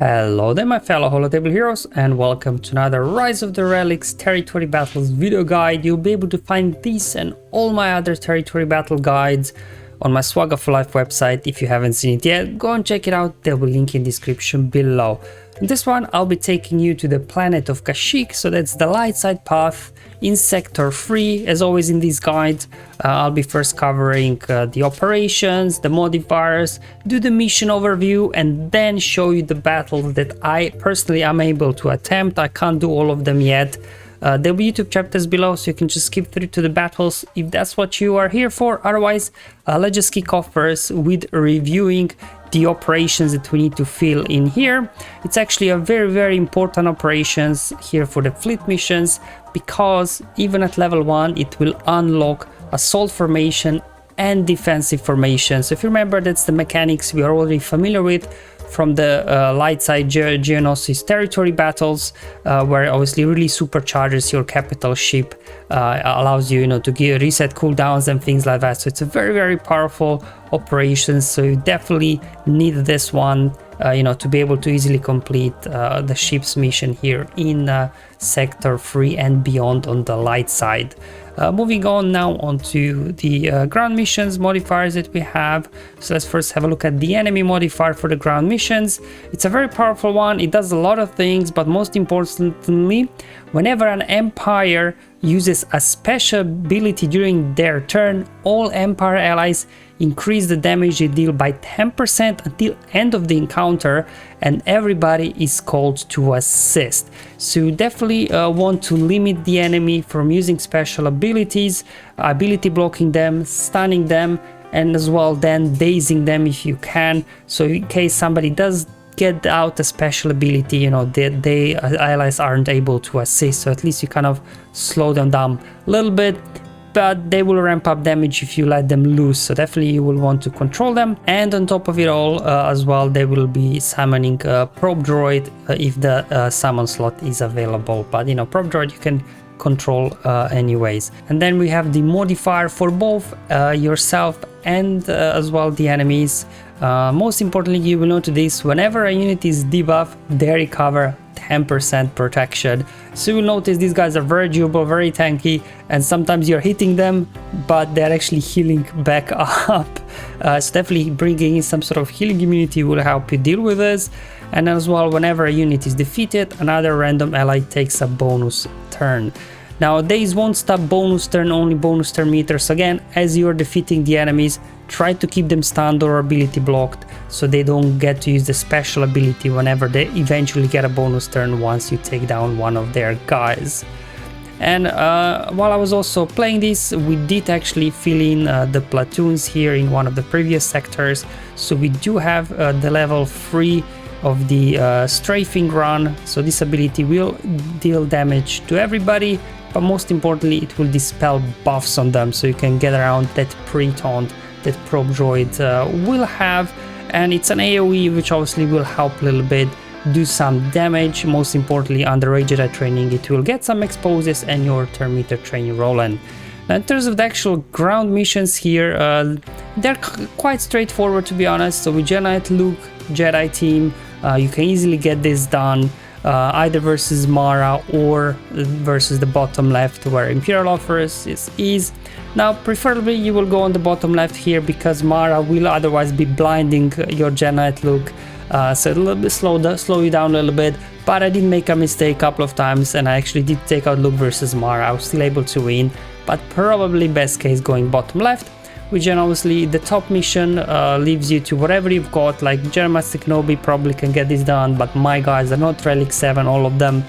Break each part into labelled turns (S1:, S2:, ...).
S1: Hello there my fellow holotable heroes, and welcome to another Rise of the Relics territory battles video guide. You'll be able to find this and all my other territory battle guides on my SWGOH for Life website. If you haven't seen it yet, go and check it out, there will be a link in the description below. In this one I'll be taking you to the planet of Kashyyyk, so that's the light side path in sector 3. As always in these guides, I'll be first covering the operations, the modifiers, do the mission overview, and then show you the battles that I personally am able to attempt. I can't do all of them yet. There'll be YouTube chapters below, so you can just skip through to the battles if that's what you are here for. Otherwise, let's just kick off first with reviewing the operations that we need to fill in here. It's actually a very important operations here for the fleet missions, because even at level 1 it will unlock assault formation and defensive formation. So if you remember, that's the mechanics we are already familiar with from the light side Geonosis territory battles, where obviously really supercharges your capital ship, allows you, to give reset cooldowns and things like that. So it's a very powerful operation, so you definitely need this one to be able to easily complete the ship's mission here in sector 3 and beyond on the light side. Moving on now onto the ground missions modifiers that we have. So let's first have a look at the enemy modifier for the ground missions. It's a very powerful one. It does a lot of things, but most importantly, whenever an empire uses a special ability during their turn, all empire allies increase the damage they deal by 10% until end of the encounter, and everybody is called to assist. So you definitely want to limit the enemy from using special abilities, ability blocking them, stunning them, and as well then dazing them if you can. So in case somebody does get out a special ability, the allies aren't able to assist, so at least you kind of slow them down a little bit, but they will ramp up damage if you let them loose. So definitely you will want to control them. And on top of it all, as well, they will be summoning probe droid if the summon slot is available, but probe droid you can control anyways. And then we have the modifier for both yourself and as well the enemies. Most importantly, you will notice this: whenever a unit is debuffed, they recover 10% protection. So you will notice these guys are very durable, very tanky, and sometimes you're hitting them but they're actually healing back up. So definitely bringing in some sort of healing immunity will help you deal with this. And as well, whenever a unit is defeated, another random ally takes a bonus turn. Nowadays won't stop bonus turn, only bonus turn meters. Again, as you're defeating the enemies, try to keep them stunned or ability blocked, so they don't get to use the special ability whenever they eventually get a bonus turn once you take down one of their guys. And while I was also playing this, we did actually fill in the platoons here in one of the previous sectors. So we do have the level 3 of the strafing run. So this ability will deal damage to everybody, but most importantly it will dispel buffs on them, so you can get around that pre-taunt that probe droid will have. And it's an AoE, which obviously will help a little bit do some damage. Most importantly, under Jedi training it will get some exposes and your turn meter training rolling. Now in terms of the actual ground missions here, they're quite straightforward, to be honest. So with Jedi Luke Jedi team, you can easily get this done, either versus Mara or versus the bottom left where Imperial offers is ease. Now preferably you will go on the bottom left here, because Mara will otherwise be blinding your Jedi Luke, so it'll a little bit slow you down a little bit. But I did make a mistake a couple of times and I actually did take out Luke versus Mara. I was still able to win, but probably best case going bottom left. Which then obviously the top mission leaves you to whatever you've got, like Jedi Master Kenobi probably can get this done, but my guys are not Relic 7, all of them,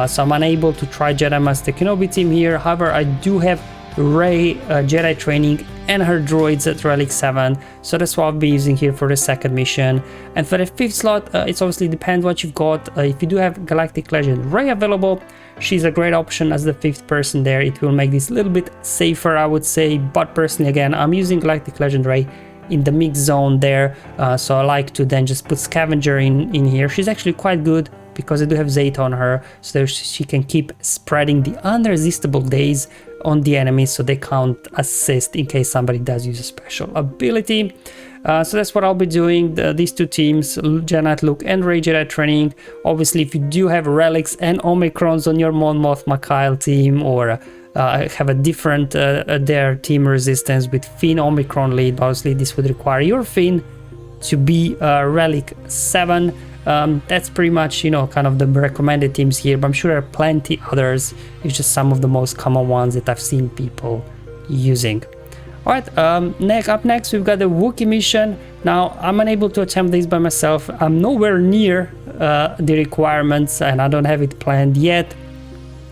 S1: so I'm unable to try Jedi Master Kenobi team here. However, I do have Rey Jedi training and her droids at Relic 7, so that's what I'll be using here for the second mission. And for the 5th slot, it's obviously depends what you've got. If you do have Galactic Legend Rey available, she's a great option as the 5th person there. It will make this a little bit safer, I would say, but personally again I'm using Galactic Legend Rey in the mix zone there, so I like to then just put Scavenger in here. She's actually quite good because I do have Zeta on her, so she can keep spreading the unresistible days on the enemy, so they can't assist in case somebody does use a special ability. So that's what I'll be doing, these two teams, Jedi Knight Luke and Rey Jedi training. Obviously, if you do have relics and Omicrons on your Mon Mothma Kyle team, or have a different their team resistance with Finn Omicron lead, obviously this would require your Finn to be relic 7. That's pretty much, you know, kind of the recommended teams here, but I'm sure there are plenty others. It's just some of the most common ones that I've seen people using. Alright, up next we've got the Wookiee mission. Now, I'm unable to attempt this by myself. I'm nowhere near the requirements and I don't have it planned yet.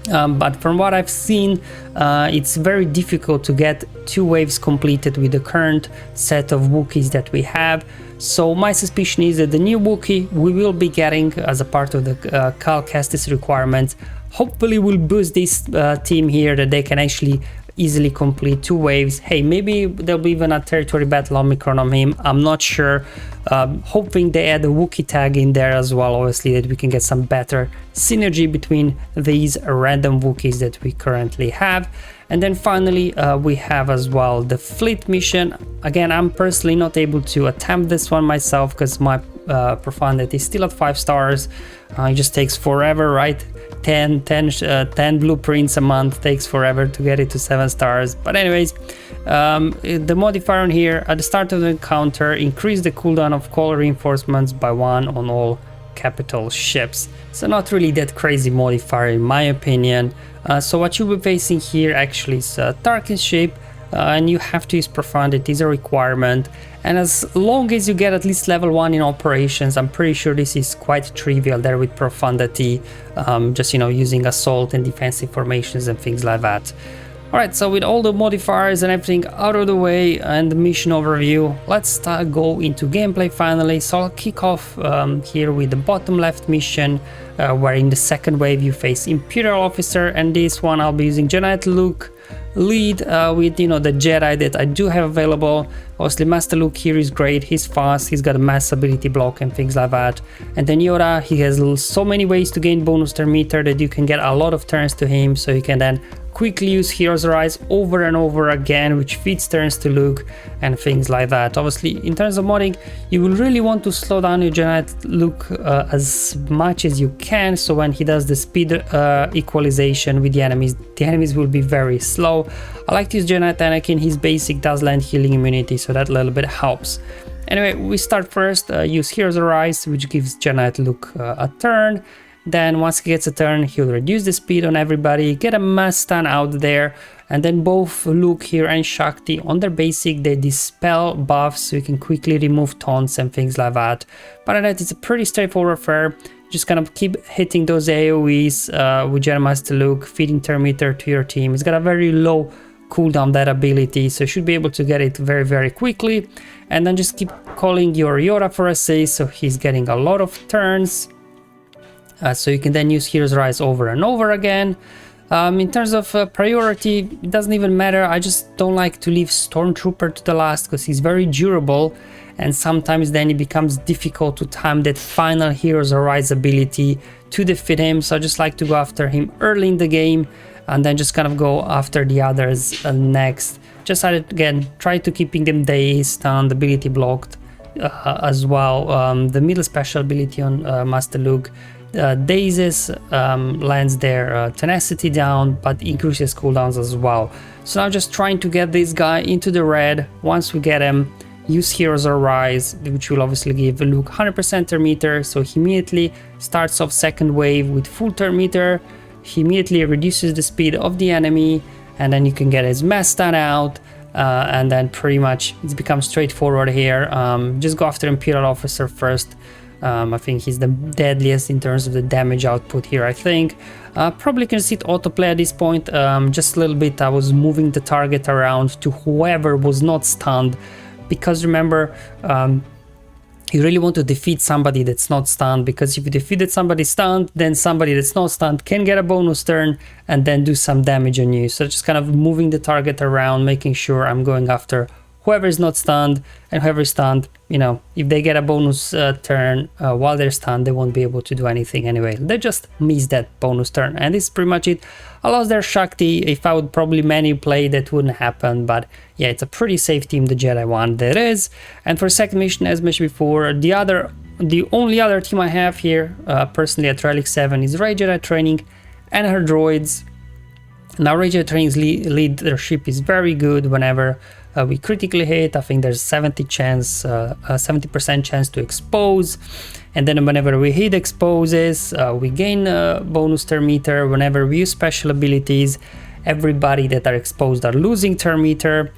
S1: But from what I've seen, it's very difficult to get 2 waves completed with the current set of Wookiees that we have. So my suspicion is that the new Wookiee we will be getting as a part of the Cal Kestis requirements hopefully will boost this team here, that they can actually easily complete 2 waves. Hey, maybe there'll be even a territory battle Omicron on him, I'm not sure. Hoping they add a Wookiee tag in there as well, obviously, that we can get some better synergy between these random Wookiees that we currently have. And then finally we have as well the fleet mission. Again, I'm personally not able to attempt this one myself because my profundity is still at 5 stars. It just takes forever, right? 10 blueprints a month takes forever to get it to 7 stars. But anyways, the modifier on here at the start of the encounter, increase the cooldown of call reinforcements by 1 on all capital ships. So not really that crazy modifier in my opinion. So what you'll be facing here actually is Tarkin's ship, and you have to use Profundity, it is a requirement. And as long as you get at least level 1 in operations, I'm pretty sure this is quite trivial there with Profundity, just, you know, using assault and defensive formations and things like that. Alright, so with all the modifiers and everything out of the way and the mission overview, let's go into gameplay finally. So I'll kick off here with the bottom left mission, where in the second wave you face Imperial Officer, and this one I'll be using Jedi Knight Luke lead with, you know, the Jedi that I do have available. Obviously Master Luke here is great, he's fast, he's got a mass ability block and things like that. And then Yoda, he has so many ways to gain bonus turn meter that you can get a lot of turns to him, so you can then quickly use Hero's Rise over and over again, which feeds turns to Luke and things like that. Obviously, in terms of modding, you will really want to slow down your Jedi Knight Luke as much as you can, so when he does the speed equalization with the enemies will be very slow. I like to use Jedi Knight Anakin, his basic does land healing immunity, so that little bit helps. Anyway, we start first, use Hero's Rise, which gives Jedi Knight Luke a turn. Then once he gets a turn, he'll reduce the speed on everybody, get a mass stun out there, and then both Luke here and Shakti on their basic, they dispel buffs, so you can quickly remove taunts and things like that. But on that, it's a pretty straightforward affair. Just kind of keep hitting those AoEs with Jedi Master Luke, feeding turn meter to your team. It's got a very low cooldown, that ability, so you should be able to get it very, very quickly. And then just keep calling your Yoda for assist, so he's getting a lot of turns. So you can then use Hero's Rise over and over again. In terms of priority, it doesn't even matter. I just don't like to leave Stormtrooper to the last because he's very durable, and sometimes then it becomes difficult to time that final Hero's Rise ability to defeat him. So I just like to go after him early in the game and then just kind of go after the others next. Just again, try to keeping them dazed, stunned, ability blocked as well. The middle special ability on Master Luke dazes, lands their tenacity down, but increases cooldowns as well. So now just trying to get this guy into the red. Once we get him, use Hero's Rise, which will obviously give Luke 100% turn meter, so he immediately starts off second wave with full turn meter. He immediately reduces the speed of the enemy, and then you can get his mass stun out, and then pretty much it becomes straightforward here. Just go after Imperial Officer first. I think he's the deadliest in terms of the damage output here, I think. Probably can sit autoplay at this point, just a little bit. I was moving the target around to whoever was not stunned, because remember, you really want to defeat somebody that's not stunned, because if you defeated somebody stunned, then somebody that's not stunned can get a bonus turn and then do some damage on you. So just kind of moving the target around, making sure I'm going after whoever is not stunned, and whoever is stunned, you know, if they get a bonus turn while they're stunned, they won't be able to do anything anyway. They just miss that bonus turn, and this is pretty much it. I lost their Shakti. If I would probably manipulate, that wouldn't happen, but yeah, it's a pretty safe team, the Jedi one, that is. And for second mission, as mentioned before, the only other team I have here, personally at Relic 7, is Rey Jedi Training and her droids. Now Rey Jedi Training's leadership is very good whenever we critically hit. I think there's 70% chance to expose, and then whenever we hit exposes, we gain a bonus turn meter. Whenever we use special abilities, everybody that are exposed are losing turn meter.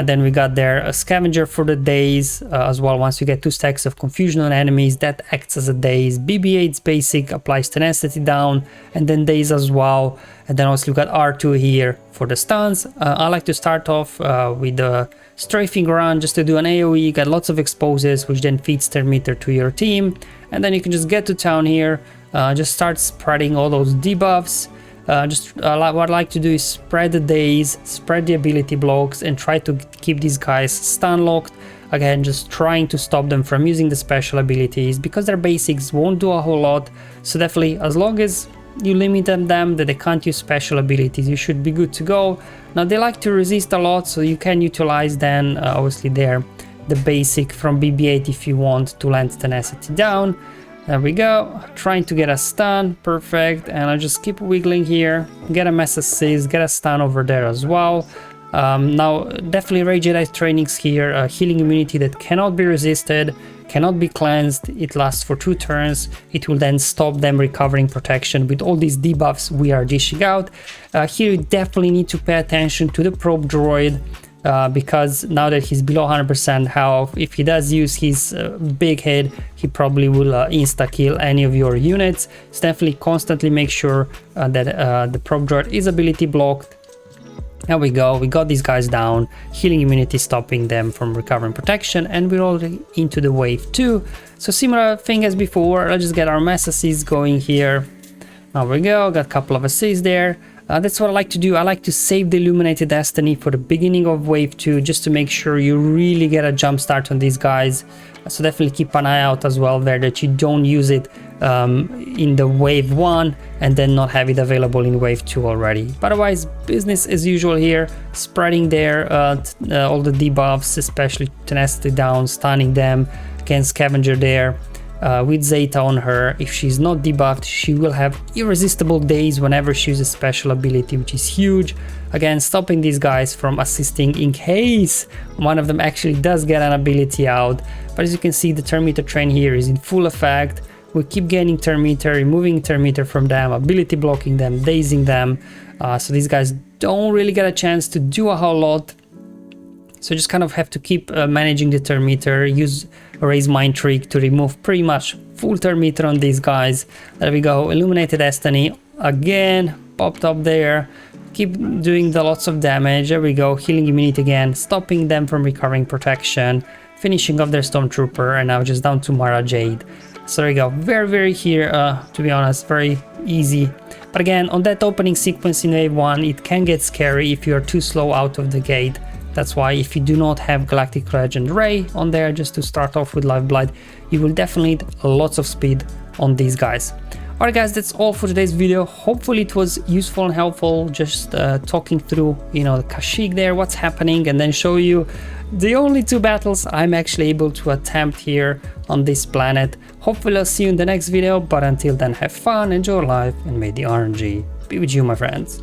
S1: Then we got there a scavenger for the daze as well. Once you get 2 stacks of confusion on enemies, that acts as a daze. BB-8's basic applies tenacity down, and then daze as well. And then also we got R2 here for the stuns. I like to start off with the strafing run just to do an AoE. You got lots of exposes, which then feeds their meter to your team. And then you can just get to town here, just start spreading all those debuffs. What I like to do is spread the daze, spread the ability blocks, and try to keep these guys stun locked. Again, just trying to stop them from using the special abilities, because their basics won't do a whole lot. So definitely, as long as you limit them that they can't use special abilities, you should be good to go. Now they like to resist a lot, so you can utilize then obviously the basic from BB-8 if you want to land tenacity down. There we go, trying to get a stun, perfect, and I'll just keep wiggling here, get a mass assist, get a stun over there as well. Now definitely Rey Jedi Trainings here, healing immunity that cannot be resisted, cannot be cleansed, it lasts for 2 turns, it will then stop them recovering protection with all these debuffs we are dishing out. Here you definitely need to pay attention to the probe droid, because now that he's below 100% health, if he does use his big hit, he probably will insta-kill any of your units. So definitely constantly make sure that the probe droid is ability blocked. There we go, we got these guys down, healing immunity stopping them from recovering protection, and we're already into the wave 2. So similar thing as before, let's just get our mass assists going here. There we go, got a couple of assists there. That's what I like to do. I like to save the Illuminated Destiny for the beginning of wave 2, just to make sure you really get a jump start on these guys. So definitely keep an eye out as well there, that you don't use it in the wave 1 and then not have it available in wave 2 already. But otherwise, business as usual here, spreading there all the debuffs, especially tenacity down, stunning them, again scavenger there. With Zeta on her, if she's not debuffed, she will have irresistible days whenever she uses special ability, which is huge. Again, stopping these guys from assisting in case one of them actually does get an ability out. But as you can see, the turn meter train here is in full effect. We keep gaining turn meter, removing turn meter from them, ability blocking them, dazing them. So these guys don't really get a chance to do a whole lot. So just kind of have to keep managing the turn meter, use Raise Mind Trick to remove pretty much full turn meter on these guys. There we go, Illuminated Destiny again, popped up there. Keep doing the lots of damage. There we go, healing immunity again, stopping them from recovering protection, finishing off their Stormtrooper, and now just down to Mara Jade. So there we go, very here, to be honest, very easy. But again, on that opening sequence in wave 1, it can get scary if you're too slow out of the gate. That's why if you do not have Galactic Legend Rey on there just to start off with Lifeblood, you will definitely need lots of speed on these guys. Alright guys, that's all for today's video. Hopefully it was useful and helpful, just talking through, you know, the Kashyyyk there, what's happening, and then show you the only 2 battles I'm actually able to attempt here on this planet. Hopefully I'll see you in the next video, but until then, have fun, enjoy life, and may the RNG be with you, my friends.